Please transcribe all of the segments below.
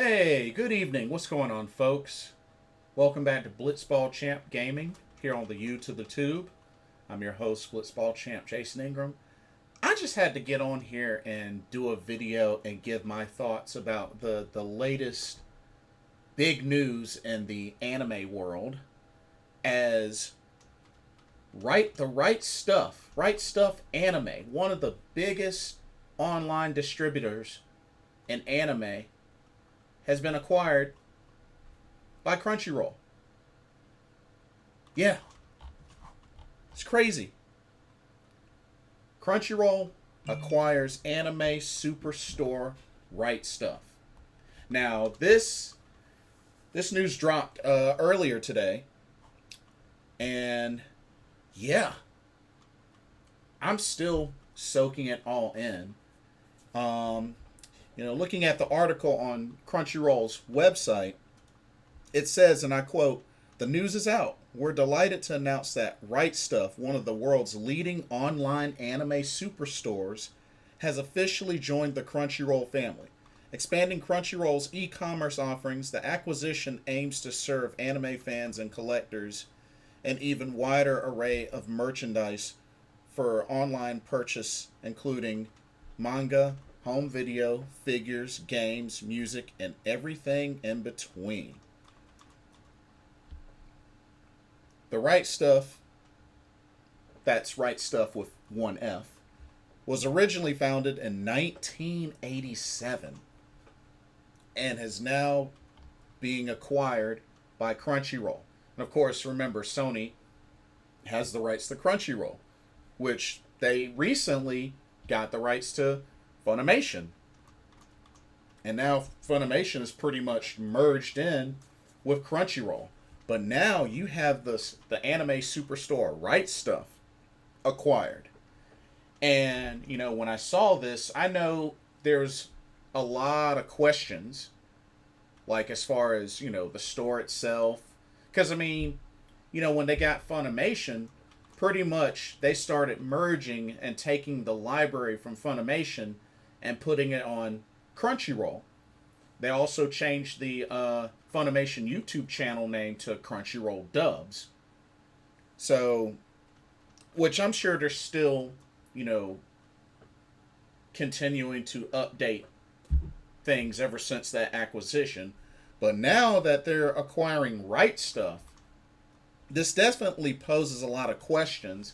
Hey, good evening. What's going on, folks? Welcome back to Blitzball Champ Gaming here on the U to the Tube. I'm your host, Blitzball Champ Jason Ingram. I just had to get on here and do a video and give my thoughts about the latest big news in the anime world as Right Stuf Anime, one of the biggest online distributors in anime, has been acquired by Crunchyroll. Yeah, it's crazy. Crunchyroll acquires anime superstore Right Stuf. Now, this news dropped earlier today, and yeah, I'm still soaking it all in. Um, Looking at the article on Crunchyroll's website, it says, and I quote, "The news is out. We're delighted to announce that Right Stuf, one of the world's leading online anime superstores, has officially joined the Crunchyroll family. Expanding Crunchyroll's e-commerce offerings, the acquisition aims to serve anime fans and collectors an even wider array of merchandise for online purchase, including manga, home video, figures, games, music, and everything in between." The Right Stuf, that's Right Stuf with one F, was originally founded in 1987 and is now being acquired by Crunchyroll. And of course, remember, Sony has the rights to Crunchyroll, which they recently got the rights to Funimation. And now Funimation is pretty much merged in with Crunchyroll. But now you have the anime superstore Right Stuf acquired. And, when I saw this, I know there's a lot of questions, like as far as, the store itself. Because, when they got Funimation, pretty much they started merging and taking the library from Funimation and putting it on Crunchyroll. They also changed the Funimation YouTube channel name to Crunchyroll Dubs. So, which I'm sure they're still, continuing to update things ever since that acquisition. But now that they're acquiring Right Stuf, this definitely poses a lot of questions.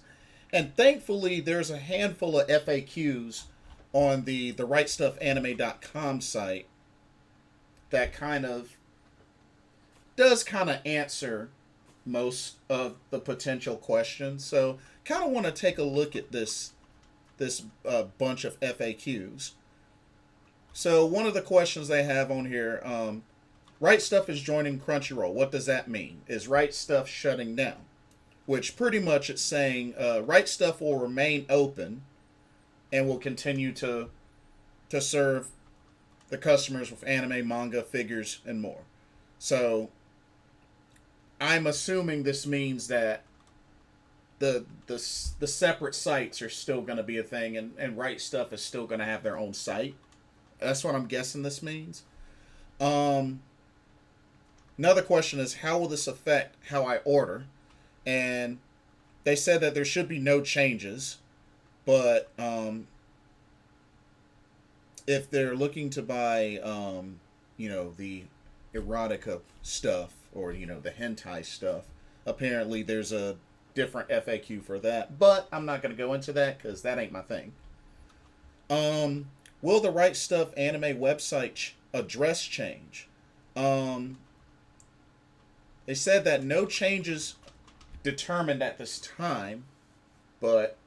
And thankfully, there's a handful of FAQs on the rightstufanime.com site that does kind of answer most of the potential questions. So, kind of want to take a look at this bunch of FAQs. So, one of the questions they have on here, Right Stuf is joining Crunchyroll. What does that mean? Is Right Stuf shutting down? Which pretty much it's saying Right Stuf will remain open and will continue to serve the customers with anime, manga, figures, and more. So I'm assuming this means that the separate sites are still going to be a thing, and Right Stuf is still going to have their own site. That's what I'm guessing this means. Another question is, how will this affect how I order? And they said that there should be no changes, but if they're looking to buy, the erotica stuff or, the hentai stuff, apparently there's a different FAQ for that. But I'm not going to go into that because that ain't my thing. Will the Right Stuf anime website address change? They said that no changes determined at this time, but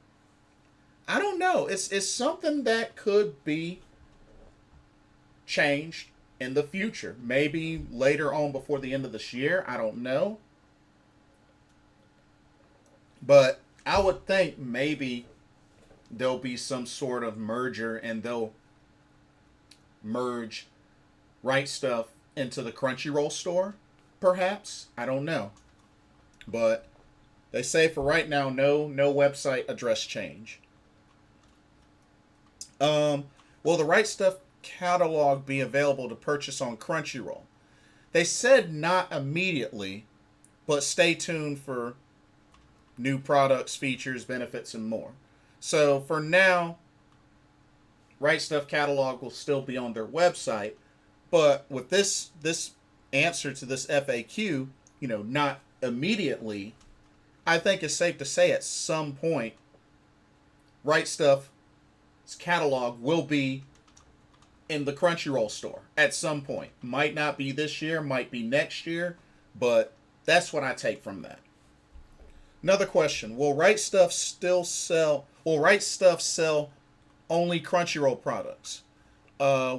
I don't know. It's something that could be changed in the future. Maybe later on before the end of this year. I don't know. But I would think maybe there'll be some sort of merger and they'll merge Right Stuf into the Crunchyroll store, perhaps. I don't know. But they say for right now, no website address change. Will the Right Stuf catalog be available to purchase on Crunchyroll. They said not immediately, but stay tuned for new products, features, benefits, and more. So for now, Right Stuf catalog will still be on their website, but with this answer to this FAQ, not immediately, I think it's safe to say at some point, Right Stuf's catalog will be in the Crunchyroll store at some point. Might not be this year, might be next year, but that's what I take from that. Another question: Will Right Stuf still sell? Will Right Stuf sell only Crunchyroll products?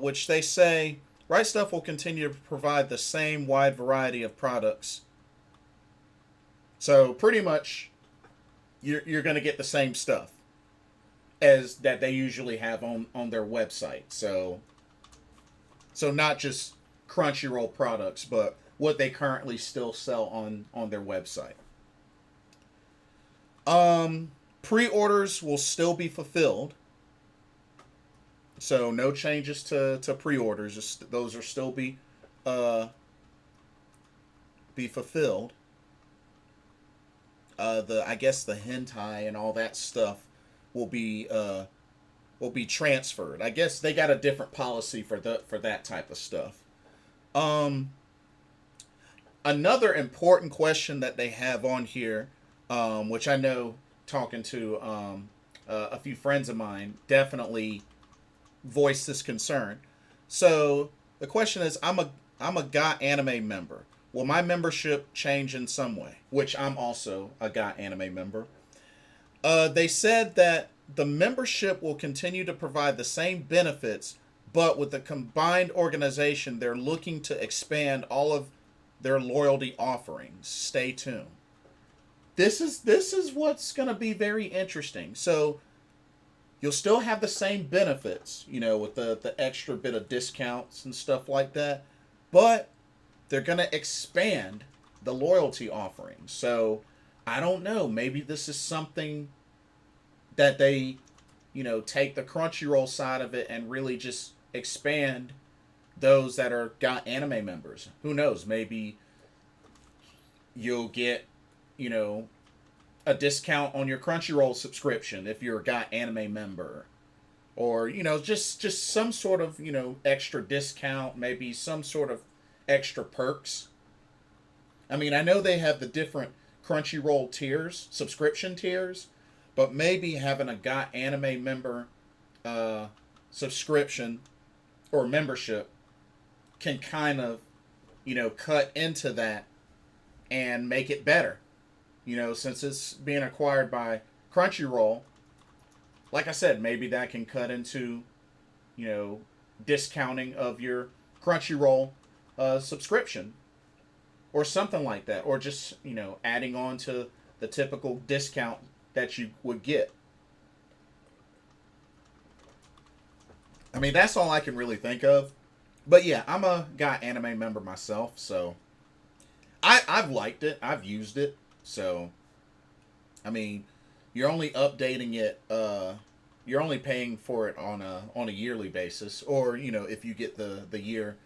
Which they say Right Stuf will continue to provide the same wide variety of products. So pretty much, you're going to get the same stuff as that they usually have on their website. So not just Crunchyroll products, but what they currently still sell on their website. Pre-orders will still be fulfilled. So no changes to pre-orders. Just, those are still be fulfilled. I guess the hentai and all that stuff will be transferred. I guess they got a different policy for that type of stuff. Another important question that they have on here, which I know talking to a few friends of mine definitely voiced this concern. So the question is, I'm a GOT anime member. Will my membership change in some way? Which I'm also a GOT anime member. They said that the membership will continue to provide the same benefits, but with the combined organization, they're looking to expand all of their loyalty offerings. Stay tuned. This is what's going to be very interesting. So you'll still have the same benefits, with the extra bit of discounts and stuff like that, but they're going to expand the loyalty offerings. So I don't know. Maybe this is something that they, take the Crunchyroll side of it and really just expand those that are GOT anime members. Who knows? Maybe you'll get, a discount on your Crunchyroll subscription if you're a GOT anime member. Or, just some sort of, extra discount, maybe some sort of extra perks. I mean, I know they have the different Crunchyroll tiers, subscription tiers, but maybe having a GOT anime member subscription or membership can kind of, cut into that and make it better. Since it's being acquired by Crunchyroll, like I said, maybe that can cut into, discounting of your Crunchyroll subscription or something like that, or just adding on to the typical discount that you would get. I mean, that's all I can really think of. But yeah, I'm a GOT anime member myself, so I've liked it. I've used it. So, I mean, you're only updating it. You're only paying for it on a yearly basis, or if you get the year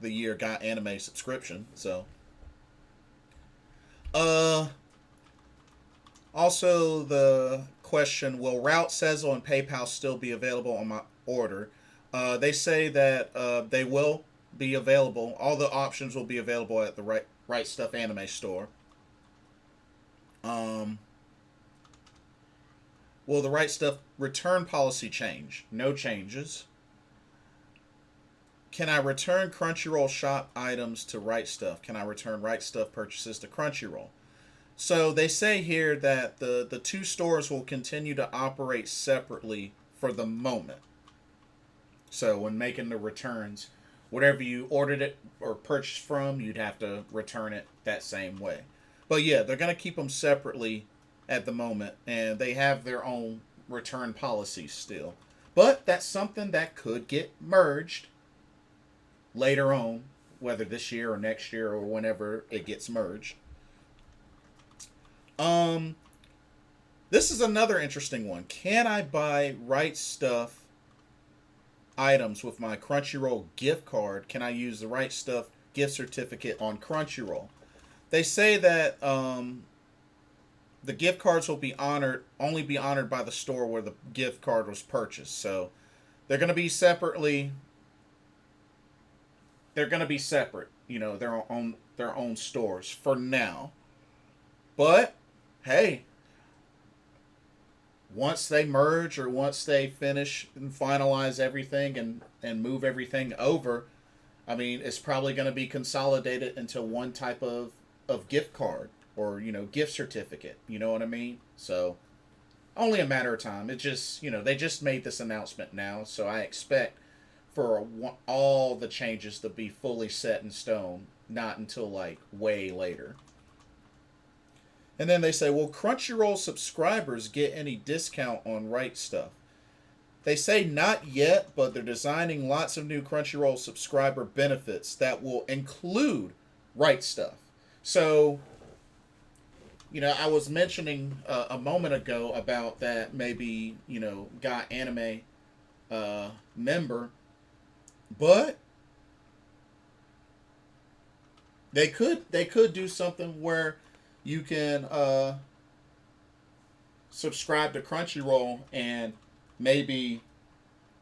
GOT anime subscription. So, also the question: Will Route, Sezzle, and PayPal still be available on my order? They say that they will be available. All the options will be available at the Right Stuf anime store. Will the Right Stuf return policy change? No changes. Can I return Crunchyroll shop items to Right Stuf? Can I return Right Stuf purchases to Crunchyroll? So they say here that the two stores will continue to operate separately for the moment. So when making the returns, whatever you ordered it or purchased from, you'd have to return it that same way. But yeah, they're going to keep them separately at the moment, and they have their own return policies still. But that's something that could get merged later on, whether this year or next year or whenever it gets merged. This is another interesting one. Can I buy Right Stuf items with my Crunchyroll gift card, can I use the Right Stuf gift certificate on Crunchyroll? They say that the gift cards will be honored only be honored by the store where the gift card was purchased. So they're going to be separately. They're going to be separate. Their own stores for now. But hey, once they merge or once they finish and finalize everything and move everything over, I mean, it's probably going to be consolidated into one type of gift card or, gift certificate. You know what I mean? So, only a matter of time. It just, they just made this announcement now. So, I expect for all the changes to be fully set in stone, not until like way later. And then they say, will Crunchyroll subscribers get any discount on Right Stuf? They say not yet, but they're designing lots of new Crunchyroll subscriber benefits that will include Right Stuf. So, I was mentioning a moment ago about that maybe, got anime member, but they could do something where you can subscribe to Crunchyroll and maybe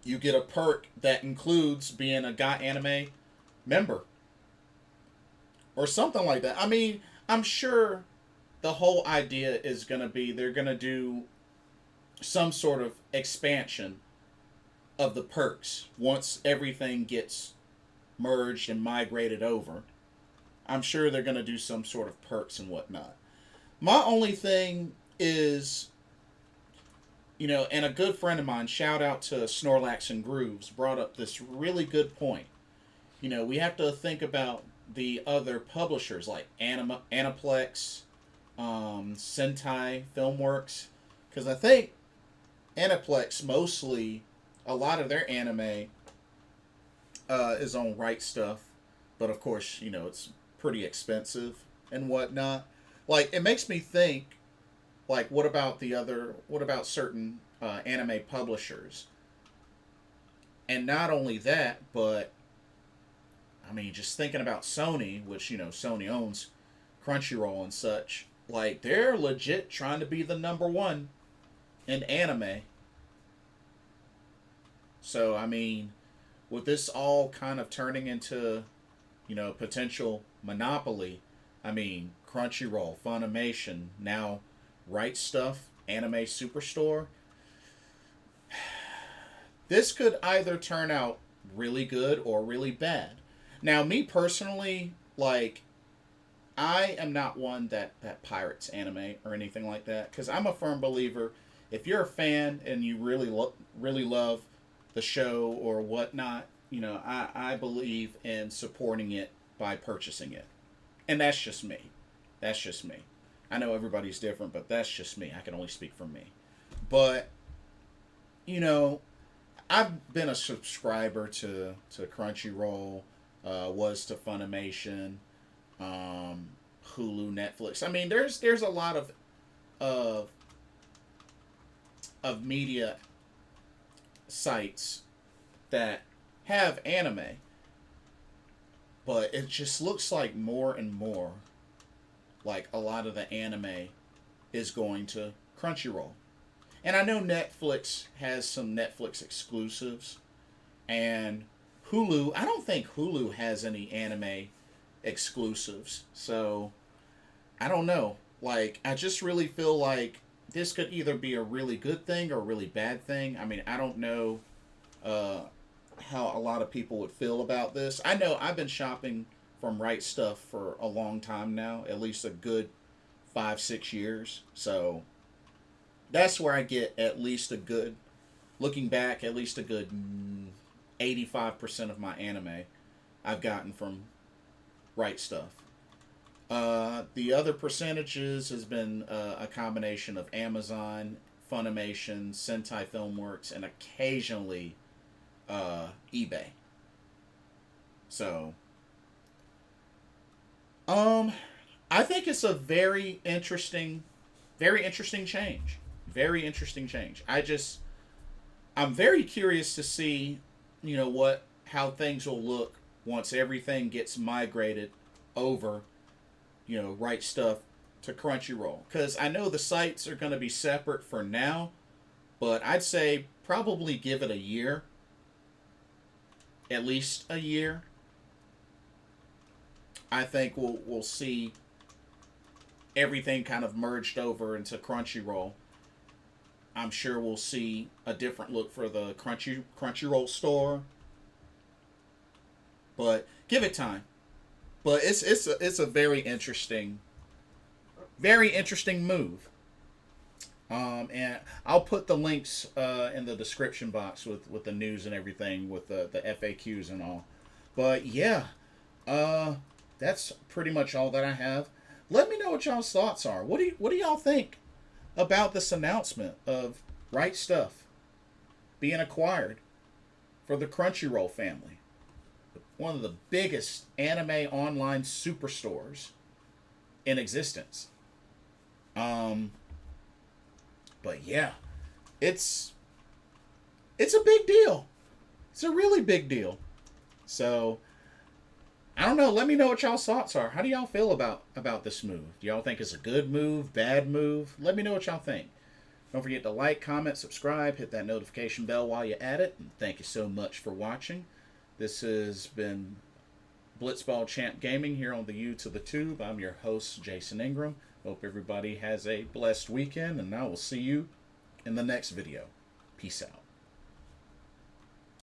you get a perk that includes being a Got Anime member or something like that. I mean, I'm sure the whole idea is going to be they're going to do some sort of expansion of the perks once everything gets merged and migrated over. I'm sure they're going to do some sort of perks and whatnot. My only thing is, and a good friend of mine, shout out to Snorlax and Grooves, brought up this really good point. We have to think about the other publishers like Aniplex, Sentai Filmworks, because I think Aniplex mostly, a lot of their anime is on Right Stuf, but of course, it's pretty expensive and whatnot. Like, it makes me think, like, what about certain anime publishers? And not only that, but, I mean, just thinking about Sony, which, Sony owns Crunchyroll and such, like, they're legit trying to be the number one in anime. So, I mean, with this all kind of turning into, potential monopoly, I mean, Crunchyroll, Funimation, now Right Stuf, Anime Superstore. This could either turn out really good or really bad. Now, me personally, like, I am not one that pirates anime or anything like that because I'm a firm believer. If you're a fan and you really love the show or whatnot, I believe in supporting it by purchasing it, and that's just me. That's just me. I know everybody's different, but that's just me. I can only speak for me. But, you know, I've been a subscriber to Crunchyroll, was to Funimation, Hulu, Netflix. I mean, there's a lot of of media sites that have anime, but it just looks like more and more like a lot of the anime is going to Crunchyroll. And I know Netflix has some Netflix exclusives, and Hulu, I don't think Hulu has any anime exclusives. So, I don't know. Like, I just really feel like this could either be a really good thing or a really bad thing. I mean, I don't know uh, how a lot of people would feel about this. I know I've been shopping from Right Stuf for a long time now, at least a good 5-6 years. So that's where I get at least a good, looking back, at least a good 85% of my anime I've gotten from Right Stuf. The other percentages has been a combination of Amazon, Funimation, Sentai Filmworks, and occasionally eBay. So, I think it's a very interesting change. Very interesting change. I'm very curious to see you know, how things will look once everything gets migrated over, you know, Right Stuf to Crunchyroll. Because I know the sites are going to be separate for now, but I'd say probably give it a year, at least a year. I think we'll see everything kind of merged over into Crunchyroll. I'm sure we'll see a different look for the Crunchyroll store, but give it time. But it's a very interesting move. And I'll put the links in the description box with the news and everything, with the FAQs and all. But yeah, uh, that's pretty much all that I have. Let me know what y'all's thoughts are. What do y'all think about this announcement of Right Stuf being acquired for the Crunchyroll family? One of the biggest anime online superstores in existence. Um, but yeah, it's it's a big deal. It's a really big deal. So I don't know. Let me know what y'all's thoughts are. How do y'all feel about this move? Do y'all think it's a good move, bad move? Let me know what y'all think. Don't forget to like, comment, subscribe, hit that notification bell while you're at it. And thank you so much for watching. This has been Blitzball Champ Gaming here on the U to the Tube. I'm your host, Jason Ingram. Hope everybody has a blessed weekend, and I will see you in the next video. Peace out.